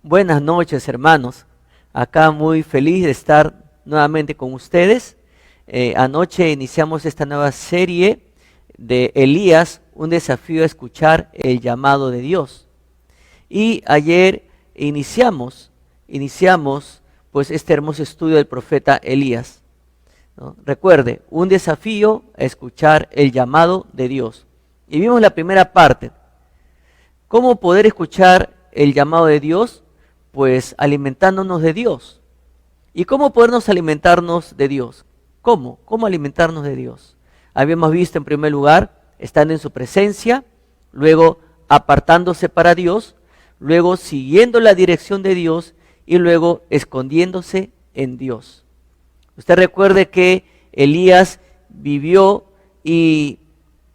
Buenas noches, hermanos. Acá muy feliz de estar nuevamente con ustedes. Anoche iniciamos esta nueva serie de Elías, un desafío a escuchar el llamado de Dios. Y ayer iniciamos pues este hermoso estudio del profeta Elías, ¿no? Recuerde, un desafío a escuchar el llamado de Dios. Y vimos la primera parte. ¿Cómo poder escuchar el llamado de Dios? Pues alimentándonos de Dios. ¿Y cómo podernos alimentarnos de Dios? ¿Cómo? ¿Cómo alimentarnos de Dios? Habíamos visto en primer lugar, estando en su presencia, luego apartándose para Dios, luego siguiendo la dirección de Dios y luego escondiéndose en Dios. Usted recuerde que Elías vivió y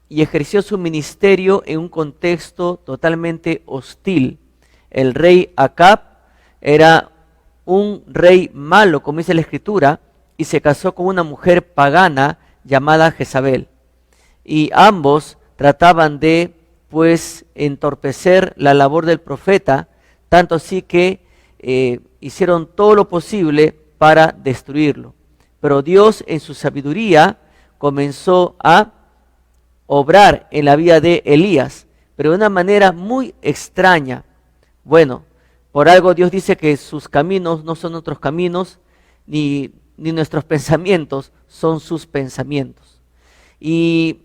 ejerció su ministerio en un contexto totalmente hostil. El rey Acab era un rey malo, como dice la Escritura, y se casó con una mujer pagana llamada Jezabel. Y ambos trataban de, pues, entorpecer la labor del profeta, tanto así que hicieron todo lo posible para destruirlo. Pero Dios, en su sabiduría, comenzó a obrar en la vida de Elías, pero de una manera muy extraña. Bueno, por algo Dios dice que sus caminos no son nuestros caminos, ni nuestros pensamientos son sus pensamientos. Y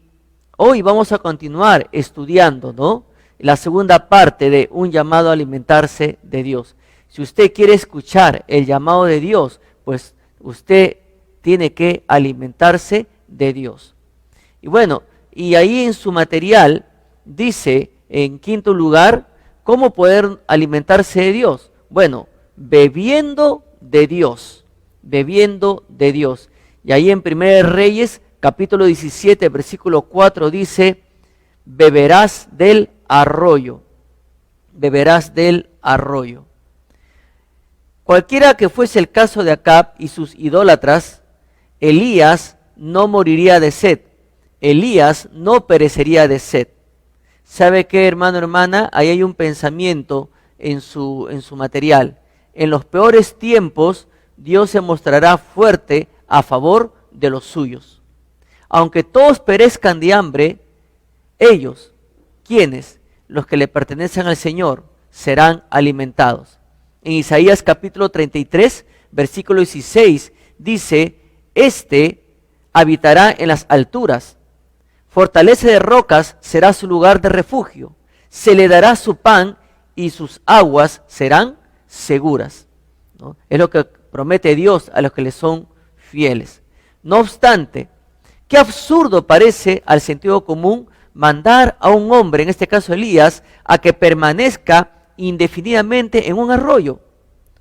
hoy vamos a continuar estudiando, ¿no?, la segunda parte de un llamado a alimentarse de Dios. Si usted quiere escuchar el llamado de Dios, pues usted tiene que alimentarse de Dios. Y bueno, y ahí en su material dice, en quinto lugar, ¿cómo poder alimentarse de Dios? Bueno, bebiendo de Dios, bebiendo de Dios. Y ahí en 1 Reyes, capítulo 17, versículo 4 dice, beberás del arroyo, beberás del arroyo. Cualquiera que fuese el caso de Acab y sus idólatras, Elías no moriría de sed, Elías no perecería de sed. ¿Sabe qué, hermano, hermana? Ahí hay un pensamiento en su material. En los peores tiempos, Dios se mostrará fuerte a favor de los suyos. Aunque todos perezcan de hambre, ellos, ¿quiénes? Los que le pertenecen al Señor, serán alimentados. En Isaías capítulo 33, versículo 16, dice, este habitará en las alturas, fortaleza de rocas será su lugar de refugio, se le dará su pan y sus aguas serán seguras, ¿no? Es lo que promete Dios a los que le son fieles. No obstante, qué absurdo parece al sentido común mandar a un hombre, en este caso Elías, a que permanezca indefinidamente en un arroyo.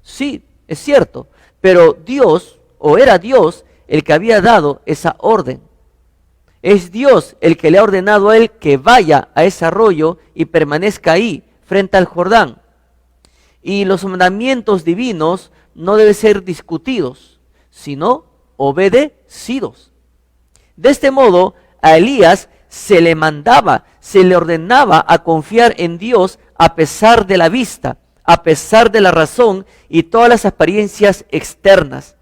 Sí, es cierto, pero Dios, o era Dios, el que había dado esa orden. Es Dios el que le ha ordenado a él que vaya a ese arroyo y permanezca ahí, frente al Jordán. Y los mandamientos divinos no deben ser discutidos, sino obedecidos. De este modo, a Elías se le mandaba, se le ordenaba a confiar en Dios a pesar de la vista, a pesar de la razón y todas las apariencias externas.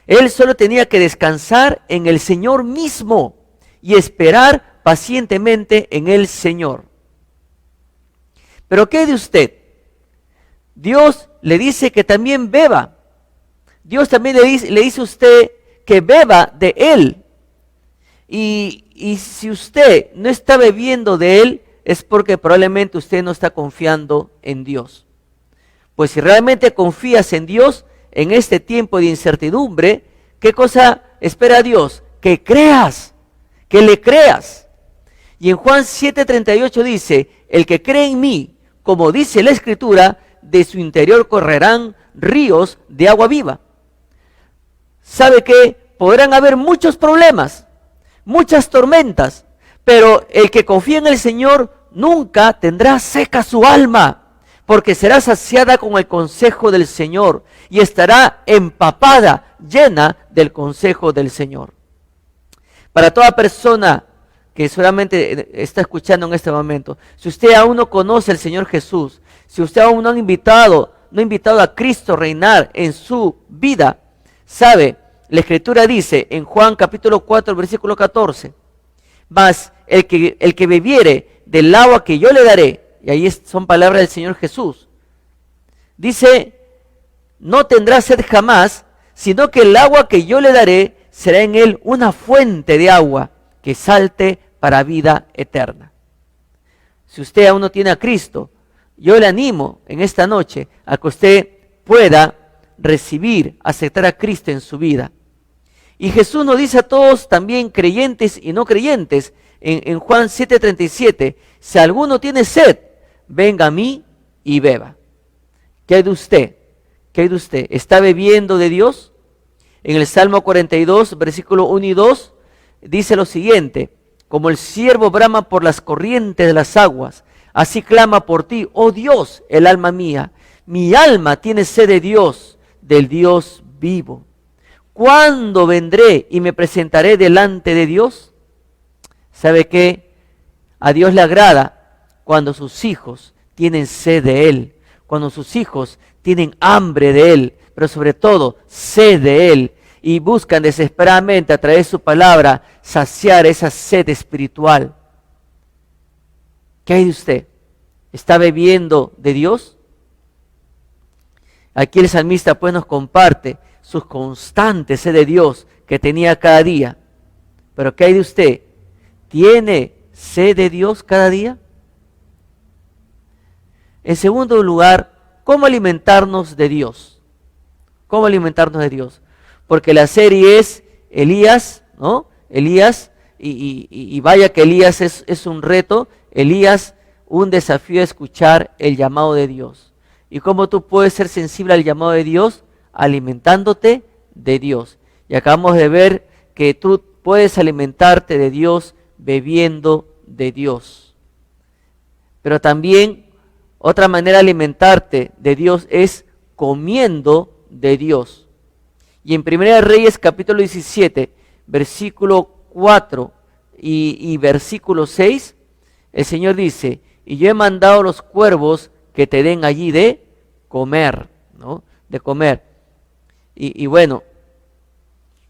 Él solo tenía que descansar en el Señor mismo y esperar pacientemente en el Señor. Pero ¿qué de usted? Dios le dice que también beba. Dios también le dice a usted que beba de Él. Y si usted no está bebiendo de Él, es porque probablemente usted no está confiando en Dios. Pues si realmente confías en Dios, en este tiempo de incertidumbre, ¿qué cosa espera Dios? Que creas, que le creas. Y en Juan 7:38 dice, el que cree en mí, como dice la Escritura, de su interior correrán ríos de agua viva. ¿Sabe qué? Podrán haber muchos problemas, muchas tormentas, pero el que confía en el Señor nunca tendrá seca su alma, porque será saciada con el consejo del Señor y estará empapada, llena del consejo del Señor. Para toda persona que solamente está escuchando en este momento, si usted aún no conoce al Señor Jesús, si usted aún no ha invitado no ha invitado a Cristo a reinar en su vida, sabe, la Escritura dice en Juan capítulo 4, versículo 14, mas el que bebiere del agua que yo le daré, y ahí son palabras del Señor Jesús, dice, no tendrá sed jamás, sino que el agua que yo le daré será en él una fuente de agua que salte para vida eterna. Si usted aún no tiene a Cristo, yo le animo en esta noche a que usted pueda recibir, aceptar a Cristo en su vida. Y Jesús nos dice a todos, también creyentes y no creyentes, en Juan 7:37, si alguno tiene sed, venga a mí y beba. ¿Qué hay de usted? ¿Qué hay de usted? ¿Está bebiendo de Dios? En el Salmo 42, versículo 1 y 2, dice lo siguiente, como el ciervo brama por las corrientes de las aguas, así clama por ti, oh Dios, el alma mía. Mi alma tiene sed de Dios, del Dios vivo. ¿Cuándo vendré y me presentaré delante de Dios? ¿Sabe qué? A Dios le agrada cuando sus hijos tienen sed de Él, cuando sus hijos tienen hambre de Él, pero sobre todo sed de Él, y buscan desesperadamente a través de su palabra saciar esa sed espiritual. ¿Qué hay de usted? ¿Está bebiendo de Dios? Aquí el salmista pues nos comparte sus constantes sed de Dios que tenía cada día. Pero ¿qué hay de usted? ¿Tiene sed de Dios cada día? En segundo lugar, ¿cómo alimentarnos de Dios? ¿Cómo alimentarnos de Dios? Porque la serie es Elías, ¿no? Elías, y vaya que Elías es un reto. Elías, un desafío a escuchar el llamado de Dios. ¿Y cómo tú puedes ser sensible al llamado de Dios? Alimentándote de Dios. Y acabamos de ver que tú puedes alimentarte de Dios bebiendo de Dios. Pero también otra manera de alimentarte de Dios es comiendo de Dios. Y en 1 Reyes capítulo 17, versículo 4 y versículo 6, el Señor dice, y yo he mandado a los cuervos que te den allí de comer, ¿no? De comer. Y bueno,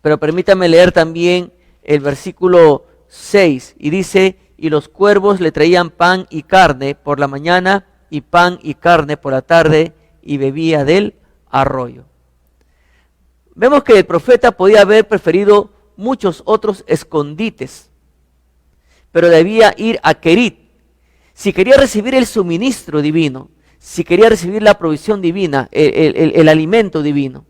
pero permítame leer también el versículo 6, y dice, y los cuervos le traían pan y carne por la mañana, y pan y carne por la tarde, y bebía del arroyo. Vemos que el profeta podía haber preferido muchos otros escondites, pero debía ir a Querit. Si quería recibir el suministro divino, si quería recibir la provisión divina, el alimento divino,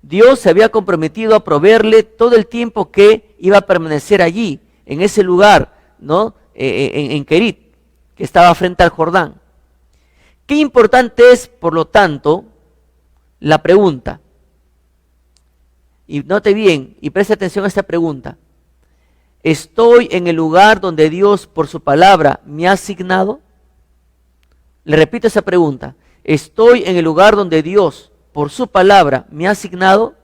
Dios se había comprometido a proveerle todo el tiempo que iba a permanecer allí, en ese lugar, ¿no? En Querit, que estaba frente al Jordán. Qué importante es, por lo tanto, la pregunta. Y note bien y preste atención a esta pregunta. ¿Estoy en el lugar donde Dios por su palabra me ha asignado? Le repito esa pregunta. ¿Estoy en el lugar donde Dios por su palabra me ha asignado?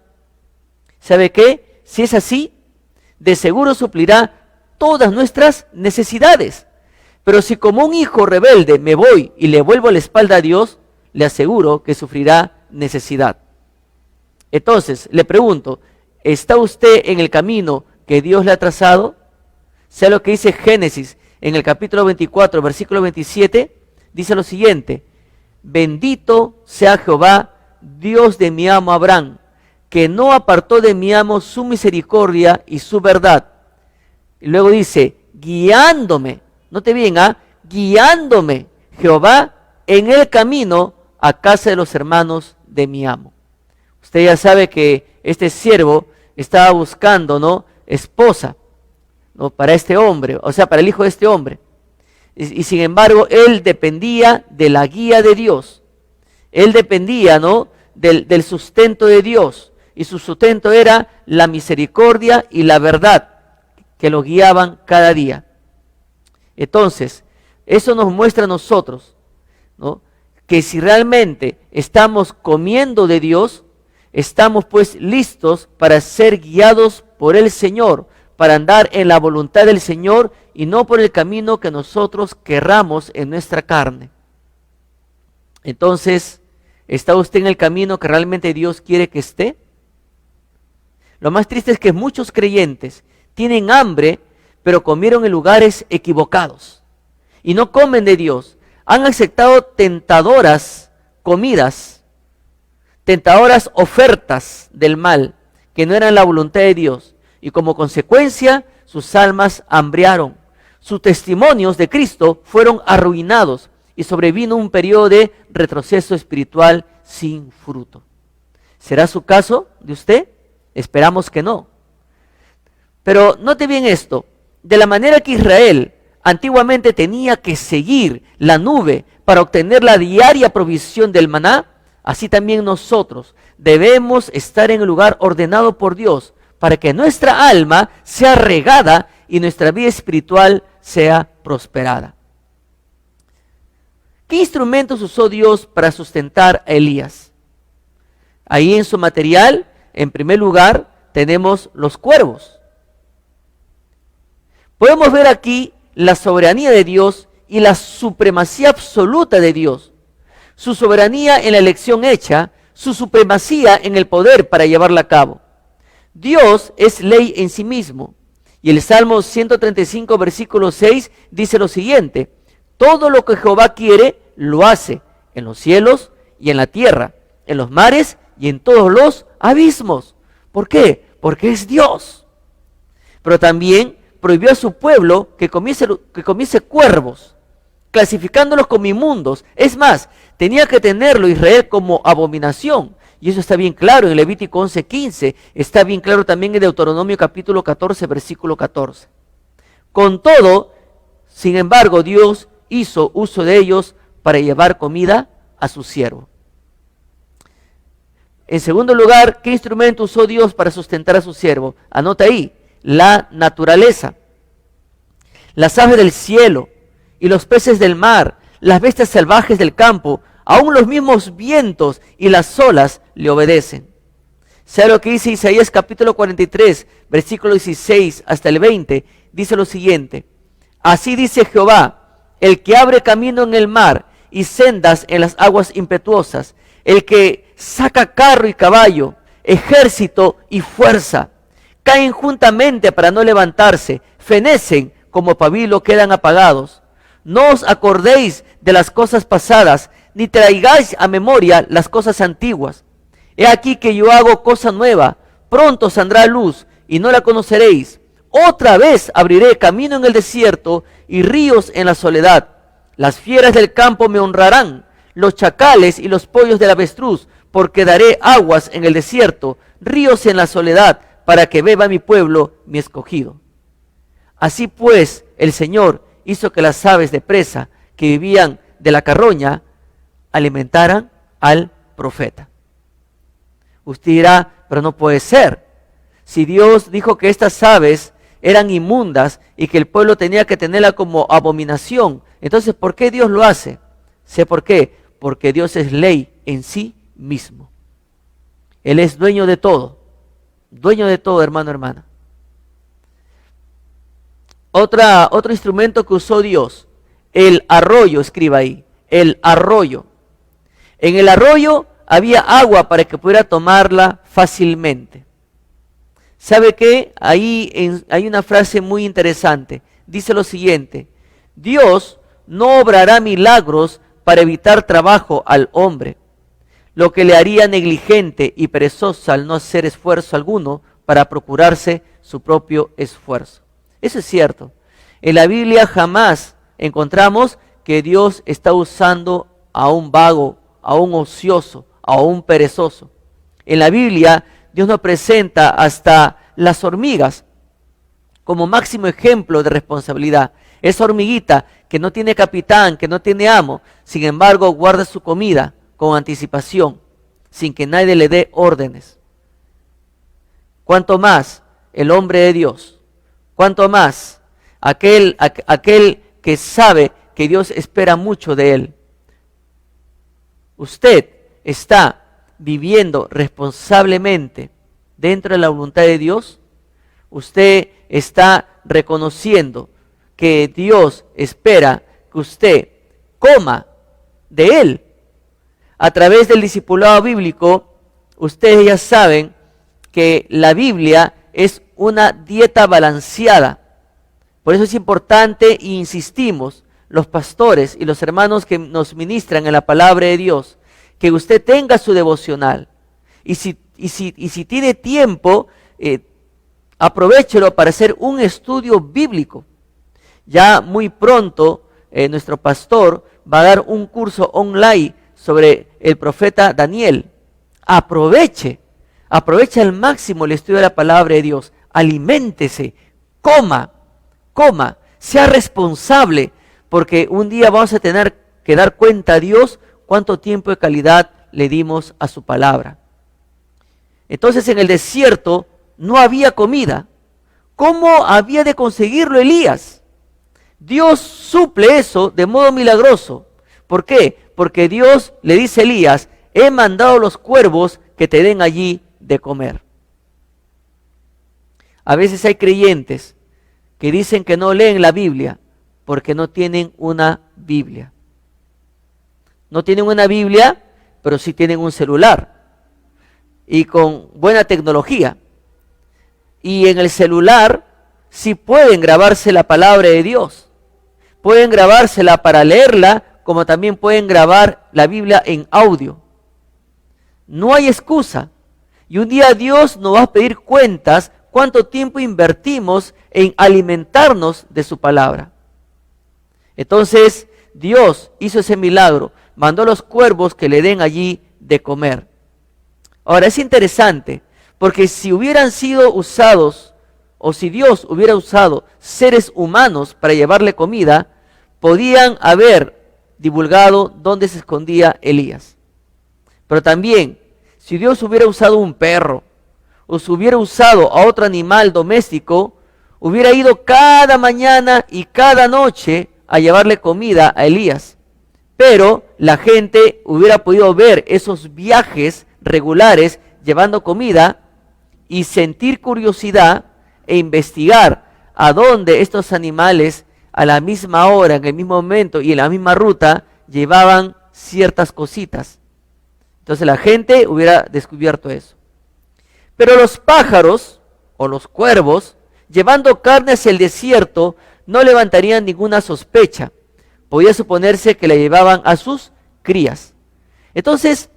¿Sabe qué? Si es así, de seguro suplirá todas nuestras necesidades. Pero si como un hijo rebelde me voy y le vuelvo la espalda a Dios, le aseguro que sufrirá necesidad. Entonces, le pregunto, ¿está usted en el camino que Dios le ha trazado? Sea lo que dice Génesis en el capítulo 24, versículo 27, dice lo siguiente, bendito sea Jehová, Dios de mi amo Abraham, que no apartó de mi amo su misericordia y su verdad. Y luego dice, guiándome, note bien, guiándome Jehová en el camino a casa de los hermanos de mi amo. Usted ya sabe que este siervo estaba buscando, ¿no?, esposa, ¿no?, para este hombre, o sea, para el hijo de este hombre. Y sin embargo, él dependía de la guía de Dios. Él dependía, ¿no?, del sustento de Dios. Y su sustento era la misericordia y la verdad que lo guiaban cada día. Entonces, eso nos muestra a nosotros, ¿no?, que si realmente estamos comiendo de Dios, estamos pues listos para ser guiados por el Señor, para andar en la voluntad del Señor y no por el camino que nosotros querramos en nuestra carne. Entonces, ¿Está usted en el camino que realmente Dios quiere que esté? Lo más triste es que muchos creyentes tienen hambre, pero comieron en lugares equivocados y no comen de Dios. Han aceptado tentadoras comidas, tentadoras ofertas del mal, que no eran la voluntad de Dios, y como consecuencia sus almas hambriaron. Sus testimonios de Cristo fueron arruinados y sobrevino un periodo de retroceso espiritual sin fruto. ¿Será su caso de usted? Esperamos que no. Pero note bien esto, de la manera que Israel antiguamente tenía que seguir la nube para obtener la diaria provisión del maná, así también nosotros debemos estar en el lugar ordenado por Dios para que nuestra alma sea regada y nuestra vida espiritual sea prosperada. ¿Qué instrumentos usó Dios para sustentar a Elías? Ahí en su material, en primer lugar, tenemos los cuervos. Podemos ver aquí la soberanía de Dios y la supremacía absoluta de Dios. Su soberanía en la elección hecha, su supremacía en el poder para llevarla a cabo. Dios es ley en sí mismo. Y el Salmo 135, versículo 6 dice lo siguiente: todo lo que Jehová quiere, lo hace en los cielos y en la tierra, en los mares y en todos los abismos. ¿Por qué? Porque es Dios. Pero también prohibió a su pueblo que comiese cuervos, clasificándolos como inmundos. Es más, tenía que tenerlo Israel como abominación. Y eso está bien claro en Levítico 11:15. Está bien claro también en Deuteronomio capítulo 14, versículo 14. Con todo, sin embargo, Dios hizo uso de ellos para llevar comida a su siervo. En segundo lugar, ¿qué instrumento usó Dios para sustentar a su siervo? Anota ahí, la naturaleza. Las aves del cielo y los peces del mar, las bestias salvajes del campo, aún los mismos vientos y las olas le obedecen. ¿Sabe lo que dice Isaías capítulo 43, versículo 16 hasta el 20? Dice lo siguiente: así dice Jehová, el que abre camino en el mar y sendas en las aguas impetuosas, el que saca carro y caballo, ejército y fuerza, caen juntamente para no levantarse, fenecen como pabilo, quedan apagados. No os acordéis de las cosas pasadas, ni traigáis a memoria las cosas antiguas. He aquí que yo hago cosa nueva, pronto saldrá luz, y no la conoceréis. Otra vez abriré camino en el desierto, y ríos en la soledad. Las fieras del campo me honrarán, los chacales y los pollos del avestruz, porque daré aguas en el desierto, ríos en la soledad, para que beba mi pueblo, mi escogido. Así pues, el Señor hizo que las aves de presa que vivían de la carroña alimentaran al profeta. Usted dirá, pero no puede ser. Si Dios dijo que estas aves eran inmundas y que el pueblo tenía que tenerla como abominación, entonces ¿por qué Dios lo hace? Sé por qué. Porque Dios es ley en sí mismo. Él es dueño de todo, hermano, hermana. Otro instrumento que usó Dios, el arroyo, escriba ahí, el arroyo. En el arroyo había agua para que pudiera tomarla fácilmente. ¿Sabe qué? Ahí hay una frase muy interesante. Dice lo siguiente: Dios no obrará milagros para evitar trabajo al hombre, lo que le haría negligente y perezoso al no hacer esfuerzo alguno para procurarse su propio esfuerzo. Eso es cierto. En la Biblia jamás encontramos que Dios está usando a un vago, a un ocioso, a un perezoso. En la Biblia Dios nos presenta hasta las hormigas como máximo ejemplo de responsabilidad. Esa hormiguita que no tiene capitán, que no tiene amo, sin embargo guarda su comida con anticipación, sin que nadie le dé órdenes. Cuanto más el hombre de Dios, cuanto más aquel que sabe que Dios espera mucho de él. Usted está viviendo responsablemente dentro de la voluntad de Dios. Usted está reconociendo que Dios espera que usted coma de Él. a través del discipulado bíblico, ustedes ya saben que la Biblia es una dieta balanceada. Por eso es importante e insistimos, los pastores y los hermanos que nos ministran en la palabra de Dios, que usted tenga su devocional. Y si tiene tiempo, aprovéchelo para hacer un estudio bíblico. Ya muy pronto nuestro pastor va a dar un curso online sobre el profeta Daniel. Aproveche al máximo el estudio de la palabra de Dios. Aliméntese, coma, sea responsable, porque un día vamos a tener que dar cuenta a Dios cuánto tiempo de calidad le dimos a su palabra. Entonces en el desierto no había comida. ¿Cómo había de conseguirlo Elías? Dios suple eso de modo milagroso. ¿Por qué? Porque Dios le dice a Elías, he mandado los cuervos que te den allí de comer. A veces hay creyentes que dicen que no leen la Biblia porque no tienen una Biblia. No tienen una Biblia, pero sí tienen un celular y con buena tecnología. Y en el celular sí pueden grabarse la palabra de Dios. Pueden grabársela para leerla, como también pueden grabar la Biblia en audio. No hay excusa. Y un día Dios nos va a pedir cuentas cuánto tiempo invertimos en alimentarnos de su palabra. Entonces Dios hizo ese milagro, mandó los cuervos que le den allí de comer. Ahora es interesante, porque si hubieran sido usados, o si Dios hubiera usado seres humanos para llevarle comida, podían haber divulgado dónde se escondía Elías. Pero también, si Dios hubiera usado un perro, o si hubiera usado a otro animal doméstico, hubiera ido cada mañana y cada noche a llevarle comida a Elías. Pero la gente hubiera podido ver esos viajes regulares llevando comida y sentir curiosidad e investigar a dónde estos animales a la misma hora, en el mismo momento y en la misma ruta llevaban ciertas cositas. Entonces la gente hubiera descubierto eso. Pero los pájaros o los cuervos, llevando carne hacia el desierto, no levantarían ninguna sospecha. Podía suponerse que le llevaban a sus crías. Entonces,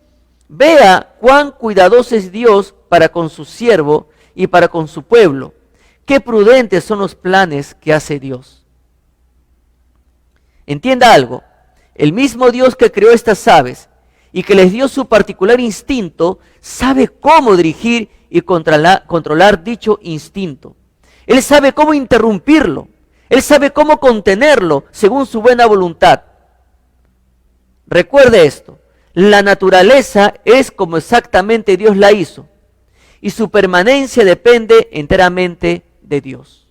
vea cuán cuidadoso es Dios para con su siervo y para con su pueblo. Qué prudentes son los planes que hace Dios. Entienda algo, el mismo Dios que creó estas aves y que les dio su particular instinto, sabe cómo dirigir y controlar dicho instinto. Él sabe cómo interrumpirlo, Él sabe cómo contenerlo según su buena voluntad. Recuerde esto, la naturaleza es como exactamente Dios la hizo y su permanencia depende enteramente de Dios.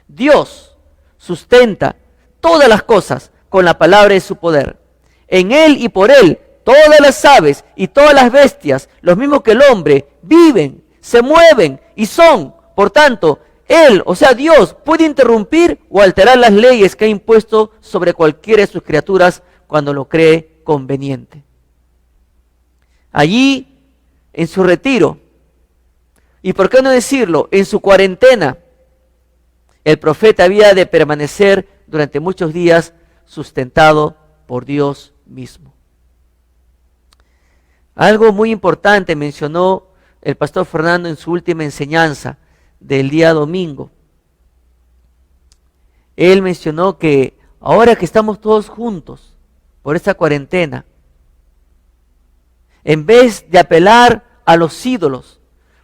Dios sustenta todas las cosas con la palabra de su poder. En Él y por Él, todas las aves y todas las bestias, los mismos que el hombre, viven, se mueven y son. Por tanto, Él, o sea Dios, puede interrumpir o alterar las leyes que ha impuesto sobre cualquiera de sus criaturas cuando lo cree conveniente. Allí, en su retiro, y por qué no decirlo, en su cuarentena, el profeta había de permanecer durante muchos días sustentado por Dios mismo. Algo muy importante mencionó el pastor Fernando en su última enseñanza del día domingo. Él mencionó que ahora que estamos todos juntos por esta cuarentena, en vez de apelar a los ídolos,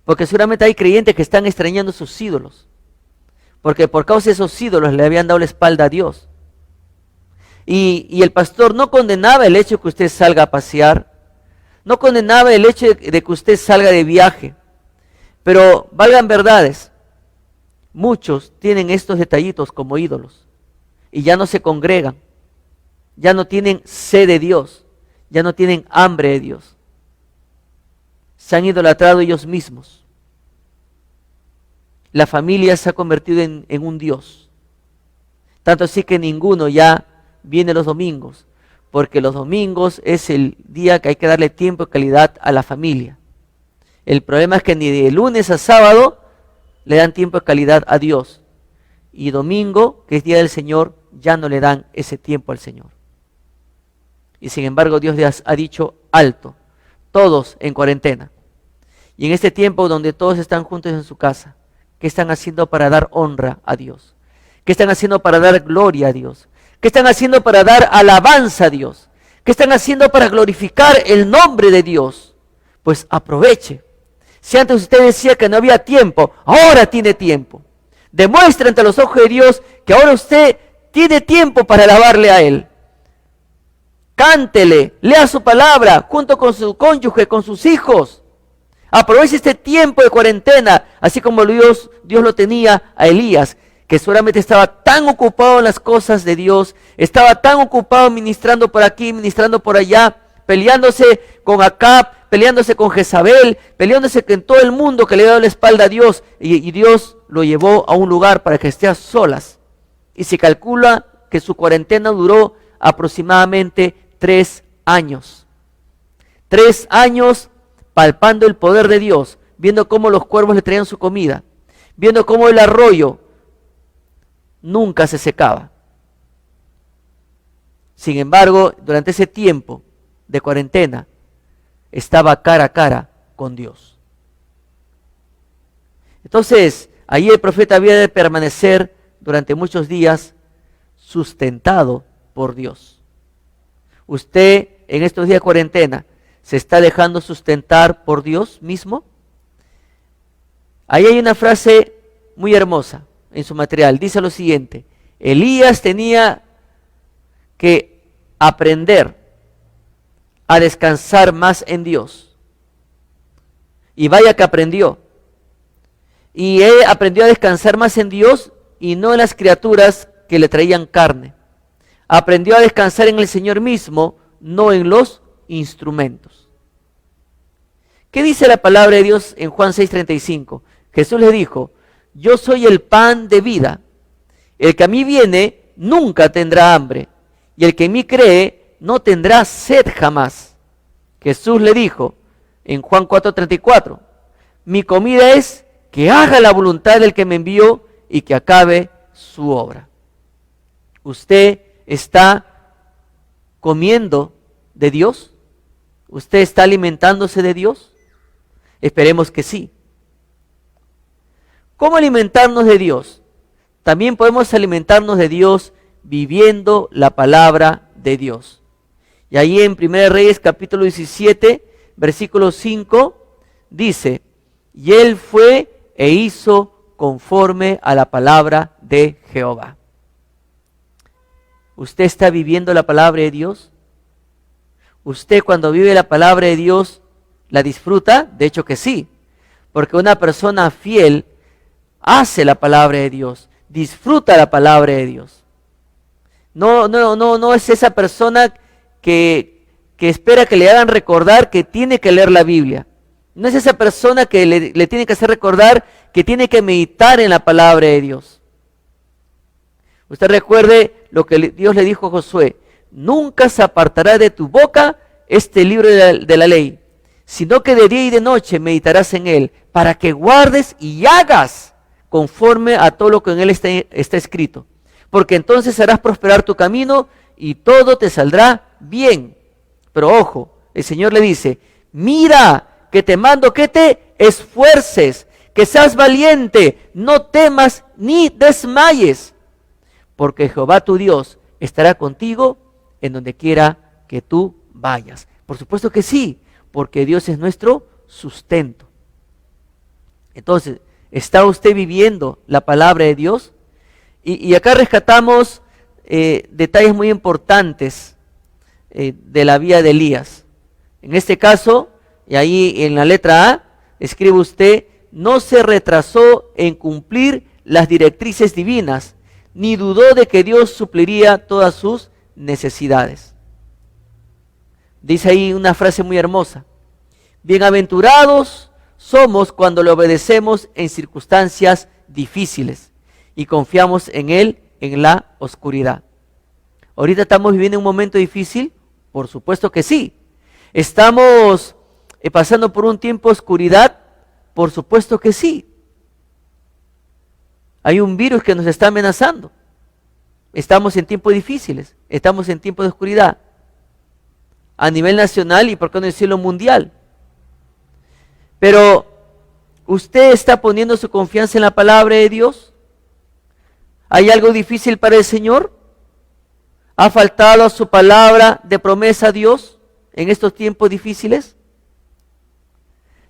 porque seguramente hay creyentes que están extrañando sus ídolos, porque por causa de esos ídolos le habían dado la espalda a Dios. Y el pastor no condenaba el hecho de que usted salga a pasear, no condenaba el hecho de que usted salga de viaje, pero valgan verdades, muchos tienen estos detallitos como ídolos y ya no se congregan, ya no tienen sed de Dios, ya no tienen hambre de Dios. Se han idolatrado ellos mismos. La familia se ha convertido en un Dios. Tanto así que ninguno ya viene los domingos, porque los domingos es el día que hay que darle tiempo y calidad a la familia. El problema es que ni de lunes a sábado le dan tiempo y calidad a Dios. Y domingo, que es día del Señor, ya no le dan ese tiempo al Señor. Y sin embargo Dios les ha dicho alto, todos en cuarentena. Y en este tiempo donde todos están juntos en su casa, ¿qué están haciendo para dar honra a Dios? ¿Qué están haciendo para dar gloria a Dios? ¿Qué están haciendo para dar alabanza a Dios? ¿Qué están haciendo para glorificar el nombre de Dios? Pues aproveche. Si antes usted decía que no había tiempo, ahora tiene tiempo. Demuestre ante los ojos de Dios que ahora usted tiene tiempo para alabarle a Él. Cántele, lea su palabra junto con su cónyuge, con sus hijos. Aproveche este tiempo de cuarentena, así como Dios lo tenía a Elías, que seguramente estaba tan ocupado en las cosas de Dios, estaba tan ocupado ministrando por aquí, ministrando por allá, peleándose con Acab, peleándose con Jezabel, peleándose con todo el mundo que le dio la espalda a Dios, y Dios lo llevó a un lugar para que esté a solas. Y se calcula que su cuarentena duró aproximadamente 3 años. 3 años palpando el poder de Dios, viendo cómo los cuervos le traían su comida, viendo cómo el arroyo nunca se secaba. Sin embargo, durante ese tiempo de cuarentena, estaba cara a cara con Dios. Entonces, allí el profeta había de permanecer durante muchos días sustentado por Dios. Usted en estos días de cuarentena se está dejando sustentar por Dios mismo. Ahí hay una frase muy hermosa en su material. Dice lo siguiente: Elías tenía que aprender a descansar más en Dios. Y vaya que aprendió. Y él aprendió a descansar más en Dios y no en las criaturas que le traían carne. Aprendió a descansar en el Señor mismo, no en los instrumentos. ¿Qué dice la palabra de Dios en Juan 6:35? Jesús le dijo: yo soy el pan de vida. El que a mí viene nunca tendrá hambre, y el que en mí cree no tendrá sed jamás. Jesús le dijo en Juan 4:34: mi comida es que haga la voluntad del que me envió y que acabe su obra. ¿Usted está comiendo de Dios? ¿Usted está alimentándose de Dios? Esperemos que sí. ¿Cómo alimentarnos de Dios? También podemos alimentarnos de Dios viviendo la palabra de Dios. Y ahí en 1 Reyes capítulo 17, versículo 5, dice: y él fue e hizo conforme a la palabra de Jehová. ¿Usted está viviendo la palabra de Dios? ¿Usted cuando vive la palabra de Dios la disfruta? De hecho que sí, porque una persona fiel hace la palabra de Dios, disfruta la palabra de Dios. No es esa persona que espera que le hagan recordar que tiene que leer la Biblia. No es esa persona que le tiene que hacer recordar que tiene que meditar en la palabra de Dios. Usted recuerde lo que Dios le dijo a Josué: nunca se apartará de tu boca este libro de la ley, sino que de día y de noche meditarás en él, para que guardes y hagas conforme a todo lo que en él está escrito. Porque entonces harás prosperar tu camino y todo te saldrá bien. Pero ojo, el Señor le dice: mira, que te mando que te esfuerces, que seas valiente, no temas ni desmayes, porque Jehová tu Dios estará contigo en donde quiera que tú vayas. Por supuesto que sí, porque Dios es nuestro sustento. Entonces, ¿está usted viviendo la palabra de Dios? Y acá rescatamos detalles muy importantes de la vida de Elías. En este caso, y ahí en la letra A, escribe usted: no se retrasó en cumplir las directrices divinas, ni dudó de que Dios supliría todas sus necesidades. Dice ahí una frase muy hermosa: bienaventurados somos cuando le obedecemos en circunstancias difíciles y confiamos en Él en la oscuridad. Ahorita estamos viviendo un momento difícil, Por supuesto que sí. ¿Estamos pasando por un tiempo de oscuridad? Por supuesto que sí. Hay un virus que nos está amenazando. Estamos en tiempos difíciles, estamos en tiempos de oscuridad. A nivel nacional y por qué no decirlo mundial. Pero, ¿usted está poniendo su confianza en la palabra de Dios? ¿Hay algo difícil para el Señor? ¿Ha faltado a su palabra de promesa a Dios en estos tiempos difíciles?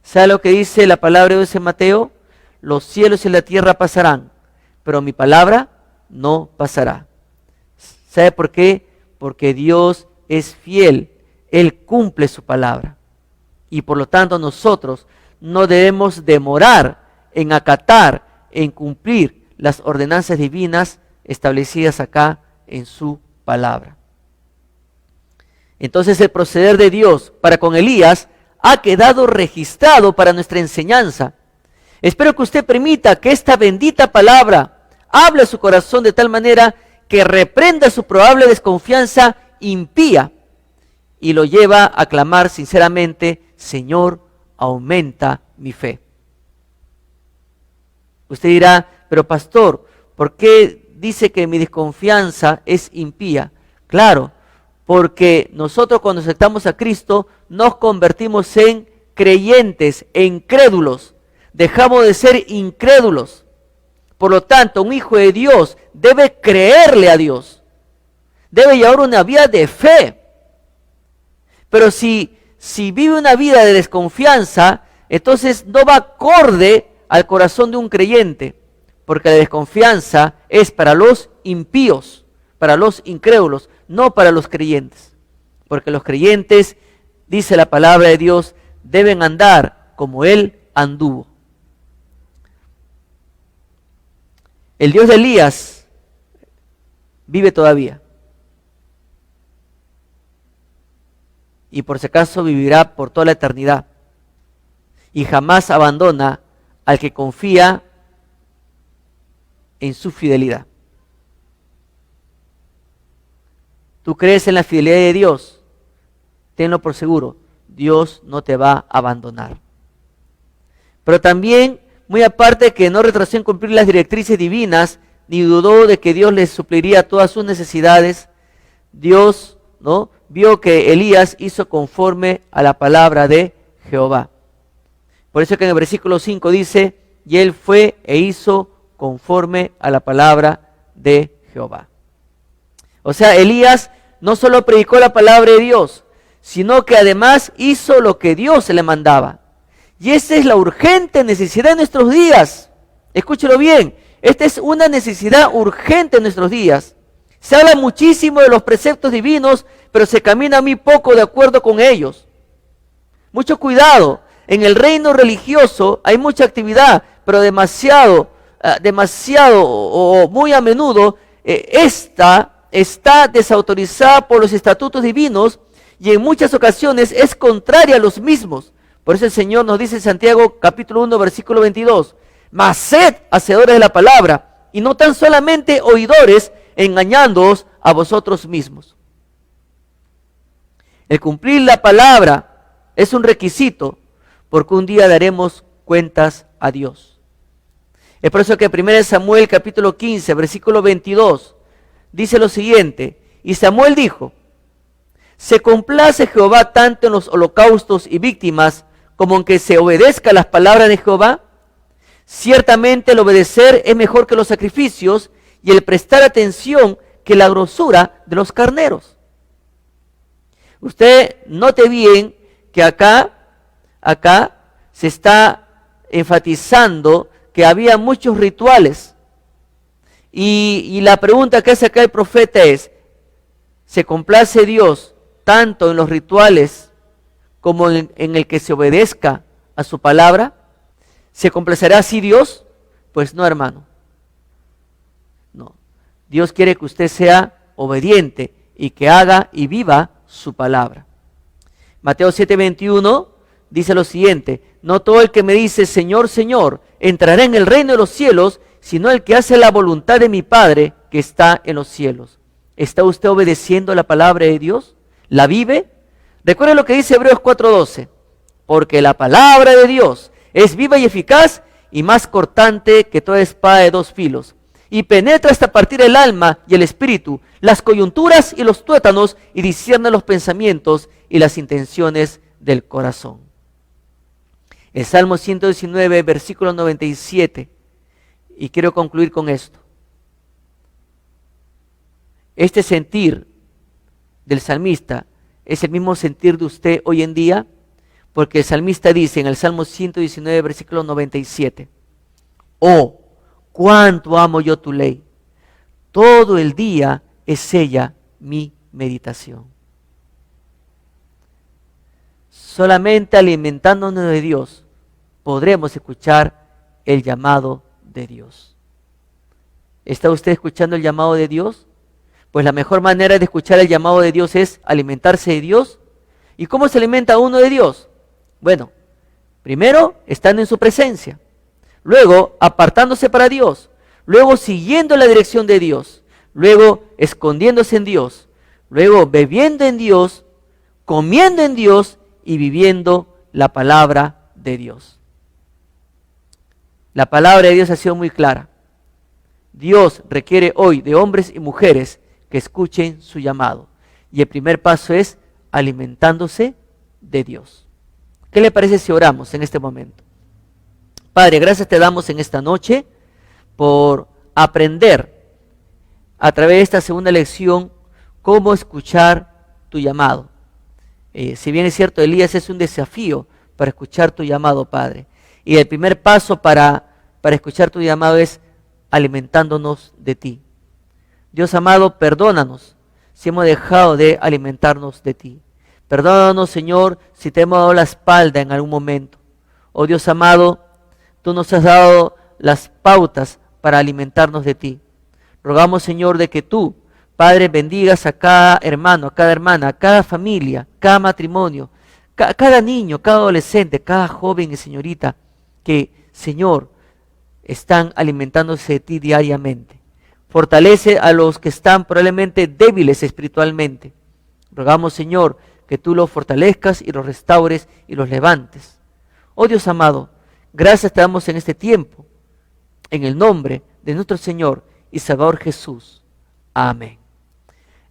¿Sabe lo que dice la palabra de Dios en Mateo? Los cielos y la tierra pasarán, pero mi palabra no pasará. ¿Sabe por qué? Porque Dios es fiel, Él cumple su palabra. Y por lo tanto nosotros no debemos demorar en acatar, en cumplir las ordenanzas divinas establecidas acá en su palabra. Entonces el proceder de Dios para con Elías ha quedado registrado para nuestra enseñanza. Espero que usted permita que esta bendita palabra hable a su corazón de tal manera que reprenda su probable desconfianza impía y lo lleva a clamar sinceramente: Señor, aumenta mi fe. Usted dirá: pero pastor, ¿por qué dice que mi desconfianza es impía? Claro, porque nosotros cuando aceptamos a Cristo nos convertimos en creyentes, en crédulos. Dejamos de ser incrédulos. Por lo tanto, un hijo de Dios debe creerle a Dios. Debe llevar una vida de fe. Pero si vive una vida de desconfianza, entonces no va acorde al corazón de un creyente. Porque la desconfianza es para los impíos, para los incrédulos, no para los creyentes. Porque los creyentes, dice la palabra de Dios, deben andar como Él anduvo. El Dios de Elías vive todavía. Y por si acaso vivirá por toda la eternidad. Y jamás abandona al que confía en su fidelidad. ¿Tú crees en la fidelidad de Dios? Tenlo por seguro, Dios no te va a abandonar. Pero también, muy aparte de que no retrasó en cumplir las directrices divinas, ni dudó de que Dios les supliría todas sus necesidades, Dios, ¿no?, vio que Elías hizo conforme a la palabra de Jehová. Por eso que en el versículo 5 dice: y él fue e hizo conforme a la palabra de Jehová. O sea, Elías no solo predicó la palabra de Dios, sino que además hizo lo que Dios le mandaba. Y esa es la urgente necesidad de nuestros días. Escúchelo bien, esta es una necesidad urgente en nuestros días. Se habla muchísimo de los preceptos divinos, pero se camina muy poco de acuerdo con ellos. Mucho cuidado, en el reino religioso hay mucha actividad, pero demasiado o muy a menudo esta está desautorizada por los estatutos divinos y en muchas ocasiones es contraria a los mismos. Por eso el Señor nos dice en Santiago capítulo 1 versículo 22, mas sed hacedores de la palabra y no tan solamente oidores, engañándoos a vosotros mismos. El cumplir la palabra es un requisito porque un día daremos cuentas a Dios. Es por eso que 1 Samuel capítulo 15 versículo 22 dice lo siguiente: y Samuel dijo: ¿se complace Jehová tanto en los holocaustos y víctimas como en que se obedezca las palabras de Jehová? Ciertamente el obedecer es mejor que los sacrificios y el prestar atención que la grosura de los carneros. Usted note bien que acá se está enfatizando que había muchos rituales. Y la pregunta que hace acá el profeta es: ¿se complace Dios tanto en los rituales como en el que se obedezca a su palabra? ¿Se complacerá así Dios? Pues no, hermano. No. Dios quiere que usted sea obediente y que haga y viva su palabra. Mateo 7:21 dice lo siguiente: no todo el que me dice Señor, Señor, entrará en el reino de los cielos, sino el que hace la voluntad de mi Padre que está en los cielos. ¿Está usted obedeciendo la palabra de Dios? ¿La vive? Recuerda lo que dice Hebreos 4:12. Porque la palabra de Dios es viva y eficaz y más cortante que toda espada de dos filos, y penetra hasta partir el alma y el espíritu, las coyunturas y los tuétanos, y discierne los pensamientos y las intenciones del corazón. El Salmo 119, versículo 97, y quiero concluir con esto. Este sentir del salmista es el mismo sentir de usted hoy en día, porque el salmista dice en el Salmo 119, versículo 97, oh, cuánto amo yo tu ley, todo el día es ella mi meditación. Solamente alimentándonos de Dios podremos escuchar el llamado de Dios. ¿Está usted escuchando el llamado de Dios? Pues la mejor manera de escuchar el llamado de Dios es alimentarse de Dios. ¿Y cómo se alimenta uno de Dios? Bueno, primero estando en su presencia, luego apartándose para Dios, luego siguiendo la dirección de Dios, luego escondiéndose en Dios, luego bebiendo en Dios, comiendo en Dios y viviendo la palabra de Dios. La palabra de Dios ha sido muy clara. Dios requiere hoy de hombres y mujeres que escuchen su llamado. Y el primer paso es alimentándose de Dios. ¿Qué le parece si oramos en este momento? Padre, gracias te damos en esta noche por aprender a través de esta segunda lección cómo escuchar tu llamado. Si bien es cierto, Elías es un desafío para escuchar tu llamado, Padre. Y el primer paso para escuchar tu llamado es alimentándonos de ti. Dios amado, perdónanos si hemos dejado de alimentarnos de ti. Perdónanos, Señor, si te hemos dado la espalda en algún momento. Oh Dios amado, tú nos has dado las pautas para alimentarnos de ti. Rogamos, Señor, de que tú, Padre, bendigas a cada hermano, a cada hermana, a cada familia, cada matrimonio, cada niño, cada adolescente, cada joven y señorita que, Señor, están alimentándose de ti diariamente. Fortalece a los que están probablemente débiles espiritualmente. Rogamos, Señor, que tú los fortalezcas y los restaures y los levantes. Oh Dios amado, gracias te damos en este tiempo, en el nombre de nuestro Señor y Salvador Jesús. Amén.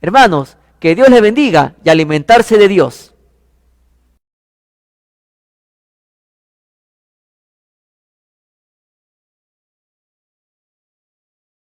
Hermanos, que Dios les bendiga y alimentarse de Dios.